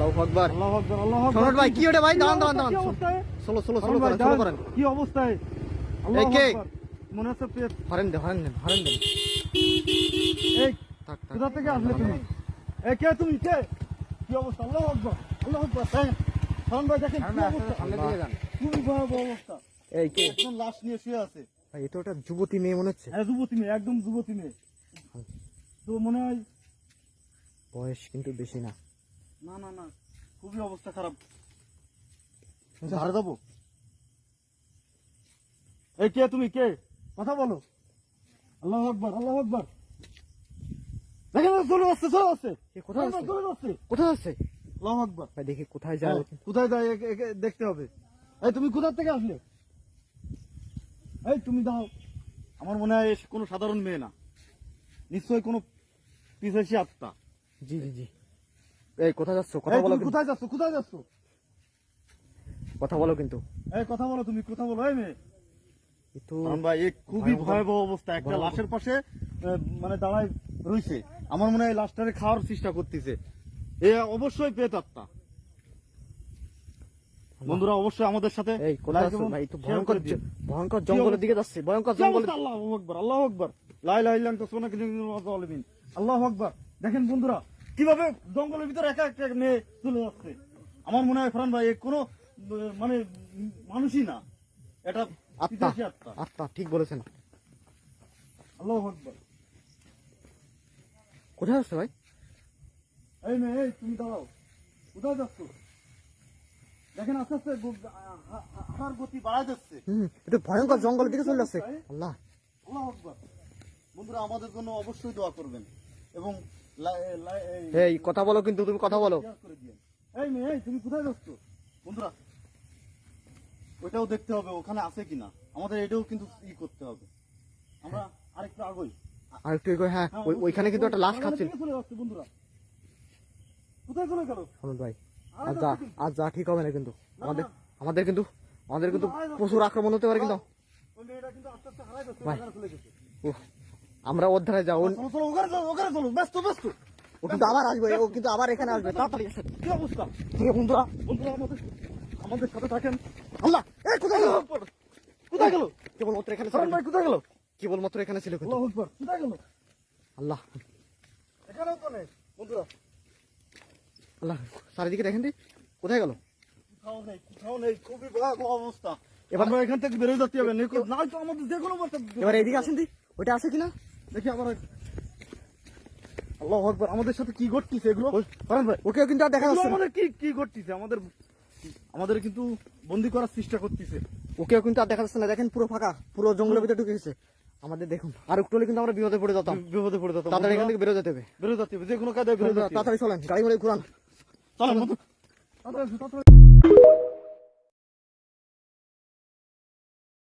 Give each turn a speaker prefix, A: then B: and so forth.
A: আল্লাহু আকবার।
B: আল্লাহু আকবার, আল্লাহু আকবার।
A: সম্রাট ভাই কি ওটা ভাই? দাঁড়ান দাঁড়ান
B: কি
A: দাঁড়ান।
B: অবস্থায়?
A: চলো চলো চলো
B: শোনো ভাই,
A: করেন, চলো করেন।
B: কি অবস্থায়? আল্লাহু
A: কে?
B: আকবার। মনে হচ্ছে পেট।
A: হরেন দেন, হরেন দেন, হরেন দেন।
B: এই
A: থাক থাক।
B: কোথা থেকে আসলে তুমি? এই কে তুমি? কে? কি অবস্থা? আল্লাহু আকবার, আল্লাহু আকবার। শোনো ভাই, দেখেন কি অবস্থা।
A: সামনে দিকে যান।
B: খুবই ভয়াবহ অবস্থা।
A: এই কে?
B: একজন লাশ নিয়ে শুয়ে আছে।
A: ভাই এটা ওটা যুবতী মেয়ে মনে হচ্ছে।
B: হ্যাঁ, যুবতী মেয়ে, একদম যুবতী মেয়ে। তো মনে হয়
A: বয়স কিন্তু বেশি না।
B: না না না, খুবই অবস্থা খারাপ। হারে যাবো। এই কে তুমি? কে? কথা বলো। আল্লাহু আকবার, আল্লাহু আকবার। দেখেন চলে আসছে, চলে আসছে।
A: এ কোথায় আছে?
B: চলে আসছে।
A: কোথায় আছে?
B: আল্লাহু আকবার।
A: ভাই দেখি কোথায় যায়।
B: কোথায় যায় একে দেখতে হবে। এই তুমি কোথা থেকে আসলে? এই তুমি দাও। আমার মনে হয় এ কোনো সাধারণ মেয়ে না, নিশ্চয়ই কোনো পিছাসী আত্মা।
A: জি জি জি। এই কোথায় যাচ্ছ? কথা
B: এই
A: বলো
B: তুমি
A: কিন্তু।
B: কোথায় যাচ্ছ? কোথায় যাচ্ছ?
A: কথা বলো কিন্তু।
B: এই কথা বলো, তুমি কথা বলো। এই মেয়ে
A: এ তো
B: ভাই, এ খুবই ভয়াবহ অবস্থা। একটা
A: ভয়াবহ।
B: লাশের পাশে মানে দাঁড়ায় রইছে। আমার মনে হয় লাশটারে খাওয়ার চেষ্টা করতেছে। এ অবশ্যই পেট আত্মা। বন্ধুরা অবশ্যই আমাদের সাথে
A: এই কোথায় আছো ভাই? তো ভয়ঙ্কর ভয়ঙ্কর জঙ্গলের দিকে যাচ্ছে। ভয়ঙ্কর জঙ্গল।
B: আল্লাহু আকবার, আল্লাহু আকবার। লা ইলাহা ইল্লা আনতা সুবহানাকা ইন্নী কুনতু মিনাজ জালিমিন। আল্লাহু আকবার। দেখেন বন্ধুরা কিভাবে জঙ্গলের ভিতরে একা একটা মেয়ে চলে যাচ্ছে। আমার মনে হয় ফরহান ভাই এ কোনো মানে মানুষই না, এটা
A: আত্মা।
B: পিশাচী আত্মা।
A: আত্মা ঠিক বলেছেন।
B: আল্লাহু আকবার।
A: কোথায় আছে ভাই?
B: এই মেয়ে, এই তুমি দাঁড়াও। কোথায় যাচ্ছ? দেখেন আস্তে আস্তে হাঁটার গতি বাড়ায় যাচ্ছে।
A: এটা ভয়ঙ্কর জঙ্গলের দিকে চলে যাচ্ছে। আল্লাহ।
B: আল্লাহু আকবার। বন্ধুরা আমাদের জন্য অবশ্যই দোয়া করবেন এবং
A: এই কথা বলো কিন্তু, তুমি কথা বলো।
B: শেয়ার করে দিয়েন। এই মেয়ে, এই তুমি কোথায় যাচ্ছ? বন্ধুরা ওইটাও দেখতে হবে ওখানে আছে কিনা, আমাদের এটাও কিন্তু ই করতে হবে। আমরা আরেকটু আগে
A: আর একটু এগোয়, হ্যাঁ ওইখানে কিন্তু একটা লাশ খাচ্ছিল।
B: চলে যাচ্ছে। বন্ধুরা কোথায় চলে গেল?
A: শুনুন ভাই, আজ যা ঠিক হবে না কিন্তু। আমাদের কিন্তু প্রচুর আক্রমণ হতে পারে কিন্তু।
B: ওই মেয়েটা কিন্তু আস্তে আস্তে হারাই যাচ্ছে,
A: ভাই।
B: বাজারে চলে গেছে।
A: আমরা ওর ধারে যাও।
B: চলো চলো, ওখানে চলো, ওখানে চলো। ব্যস্ত ব্যস্ত।
A: ও কিন্তু আবার আসবে, ও কিন্তু আবার এখানে আসবে। তাড়াতাড়ি আসেন।
B: কি অবস্থা?
A: ঠিক আছে বন্ধুরা।
B: বন্ধুরা আমাদের সাথে থাকেন।
A: আল্লাহ, এই কোথায় গেল?
B: কোথায় গেল?
A: কেবলমাত্র এখানে ছিল।
B: ফরহান ভাই কোথায় গেল?
A: কেবলমাত্র এখানে ছিল কিন্তু।
B: আল্লাহু আকবার। কোথায় গেল?
A: আল্লাহ
B: এখানেও তো নেই। বন্ধুরা
A: আল্লাহ, চারিদিকে দেখেন দি, কোথায় গেল?
B: কোথাও নেই, কোথাও নেই। খুবই ভয়াবহ অবস্থা।
A: এবার
B: আমরা এখান থেকে বেরোয় যেতে হবে, না তো আমাদের যে কোনো মতে
A: এবার এইদিকে আসেন দি, ওইটা আছে কিনা
B: দেখি আবার। আল্লাহু আকবার। আমাদের সাথে কি ঘটতেছে এগুলো? ফরহান ভাই,
A: ওকেও কিন্তু আর দেখা
B: এগুলো
A: যাচ্ছে না।
B: আমাদের কি ঘটতেছে? আমাদের কিন্তু বন্দি করার চেষ্টা করতেছে।
A: ওকেও কিন্তু আর দেখা যাচ্ছে না। দেখেন পুরো ফাঁকা, পুরো জঙ্গলের ভিতরে ঢুকে গেছে। আমাদের দেখুন, আর একটু হলে কিন্তু আমরা বিপদে পড়ে যেতাম।
B: বিপদে পড়ে যেতাম।
A: তাড়াতাড়ি এখান থেকে বেরো যেতে হবে।
B: বেরোয় যেতে হবে, যে কোনো কায়দায় বেরোয় যেতে হবে।
A: তাড়াতাড়ি চলেন, গাড়ি ঘোড়ায় ঘুরান।
B: চলো বন্ধু, তাড়াতাড়ি, তাড়াতাড়ি।